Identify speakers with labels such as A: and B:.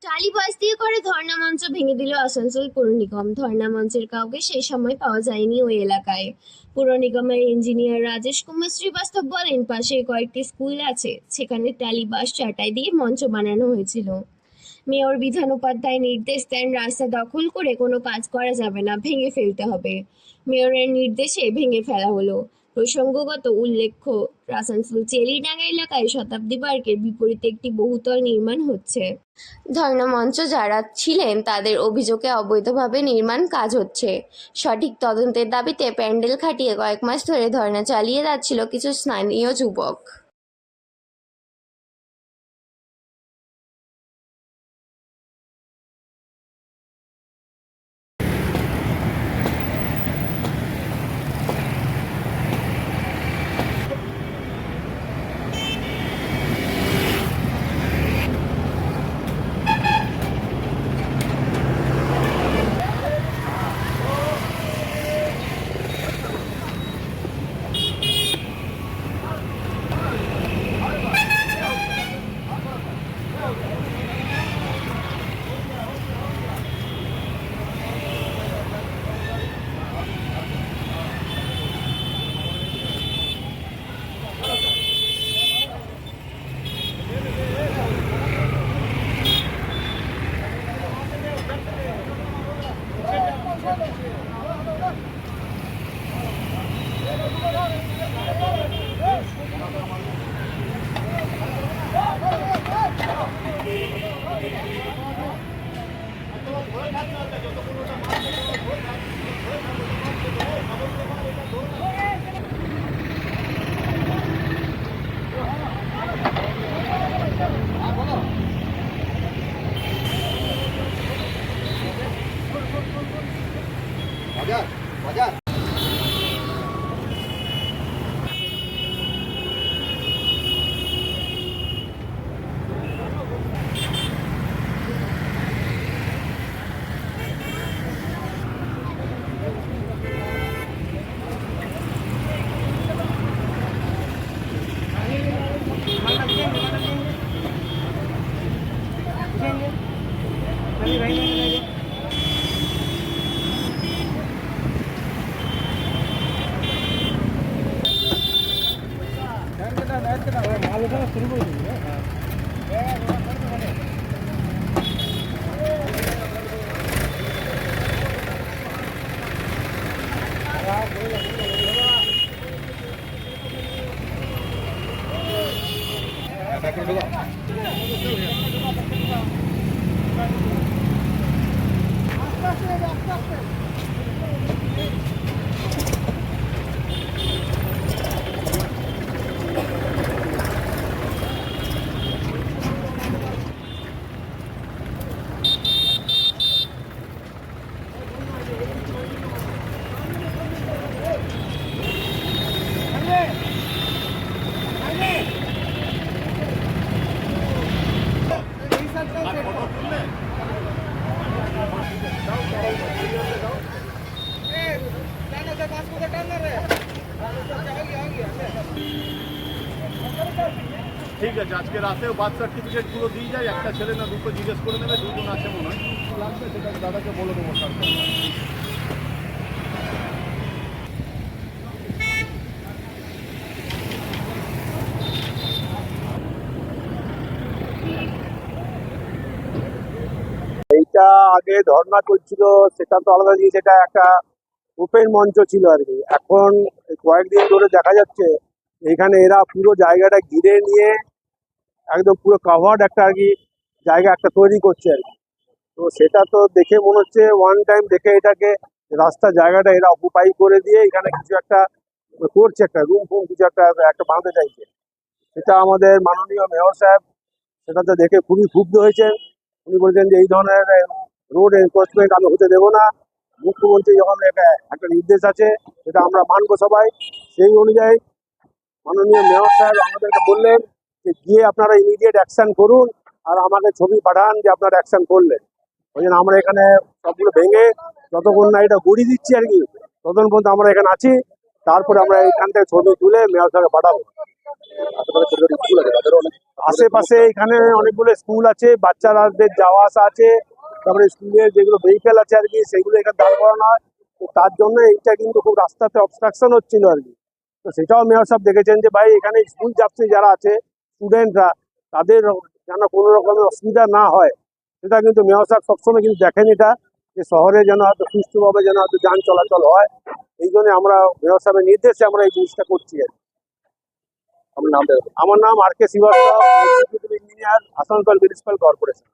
A: টালিবাস দিয়ে করে ধর্ণা মঞ্চ ভেঙে দিল আসানসোল পৌর নিগম। ধর্ণা মঞ্চের কাউকে সেই সময় পাওয়া যায়নি ওই এলাকায়। পৌর নিগমের ইঞ্জিনিয়ার রাজেশ কুমার শ্রীবাস্তব বলেন, পাশে কয়েকটি স্কুল আছে, সেখানে টালিবাস চাটাই দিয়ে মঞ্চ বানানো হয়েছিল। মেয়র বিধান উপাধ্যায় নির্দেশ দেন, রাস্তা দখল করে কোনো কাজ করা যাবে না, ভেঙে ফেলতে হবে। মেয়রের নির্দেশে ভেঙে ফেলা হলো। প্রসঙ্গগত উল্লেখ্য, আসানসোল চেলিডাঙ্গা এলাকায় শতাব্দী পার্কের বিপরীতে একটি বহুতল নির্মাণ হচ্ছে। ধর্ণা মঞ্চ যারা ছিলেন তাদের অভিযোগে অবৈধভাবে নির্মাণ কাজ হচ্ছে। সঠিক তদন্তের দাবিতে প্যান্ডেল খাটিয়ে কয়েক মাস ধরে ধর্ণা চালিয়ে যাচ্ছিল কিছু স্থানীয় যুবক।
B: বাজার বাজার আলোচনা শুরু করে দিবি। ঠিক আছে, আজকে রাতেও বার্থ সার্টিফিকেটগুলো দিয়ে যায়। একটা ছেলে না দুটো জিজ্ঞেস করে নেবে, দুজন আছে মনে হয়, লাগবে সেটা দাদাকে বলে দেবো। এইটা আগে ধর্ণা চলছিল, সেটা তো আলাদা জিনিস, এটা একটা ওপেন মঞ্চ ছিল আর কি। এখন কয়েকদিন ধরে দেখা যাচ্ছে এখানে এরা পুরো জায়গাটা ঘিরে নিয়ে একদম পুরো কাভার্ড একটা আর কি জায়গা একটা তৈরি করছে আর কি। তো সেটা তো দেখে মনে হচ্ছে ওয়ান টাইম দেখে এটাকে রাস্তা জায়গাটা এরা অকুপাই করে দিয়ে এখানে কিছু একটা করছে, একটা রুম ফুম কিছু একটা একটা বানাতে চাইছে। সেটা আমাদের মাননীয় মেয়র সাহেব সেটাতে দেখে খুবই ক্ষুব্ধ হয়েছেন। উনি বলছেন যে এই ধরনের রোড এনফোর্সমেন্ট আমি হতে দেবো না। মুখ্যমন্ত্রী যখন একটা নির্দেশ আছে সেটা আমরা মানবো সবাই। সেই অনুযায়ী মাননীয় মেয়র সাহেব আমাদেরকে বললেন যে গিয়ে আপনারা ইমিডিয়েট অ্যাকশন করুন আর আমাকে ছবি পাঠান যে আপনারা অ্যাকশন করলেন। ওই জন্য আমরা এখানে সবগুলো ভেঙে যতক্ষণ না এটা গড়িয়ে দিচ্ছি আর কি, ততক্ষণ পর্যন্ত আমরা এখানে আছি। তারপরে আমরা এখান থেকে ছবি তুলে মেয়র সাহেবকে পাঠাবো।
C: আশেপাশে ছোট ছোট স্কুল আছে তাদেরও অনেক
B: আশেপাশে এখানে অনেকগুলো স্কুল আছে, বাচ্চাদের যাওয়া আসা আছে, তারপরে স্কুলের যেগুলো ভেহিকেল আছে আর কি সেগুলো এখানে দাঁড় করানো হয়। তো তার জন্য এইটা কিন্তু খুব রাস্তাতে অবস্ট্রাকশন হচ্ছিল আর কি। তো সেটাও মেয়র সাহেব দেখেছেন যে ভাই এখানে স্কুল যাত্রী যারা আছে স্টুডেন্টরা, তাদের যেন কোনো রকমের অসুবিধা না হয়, সেটা কিন্তু মেয়র সাহেব সবসময় কিন্তু দেখেন এটা, যে শহরে যেন হয়তো সুষ্ঠুভাবে যেন হয়তো যান চলাচল হয়। এই জন্য আমরা মেয়র সাহেবের নির্দেশে আমরা এই জিনিসটা করছি আর কি।
C: আমার নামটা
B: আমার নাম R K Srivastava, executive engineer, Asansol municipal corporation.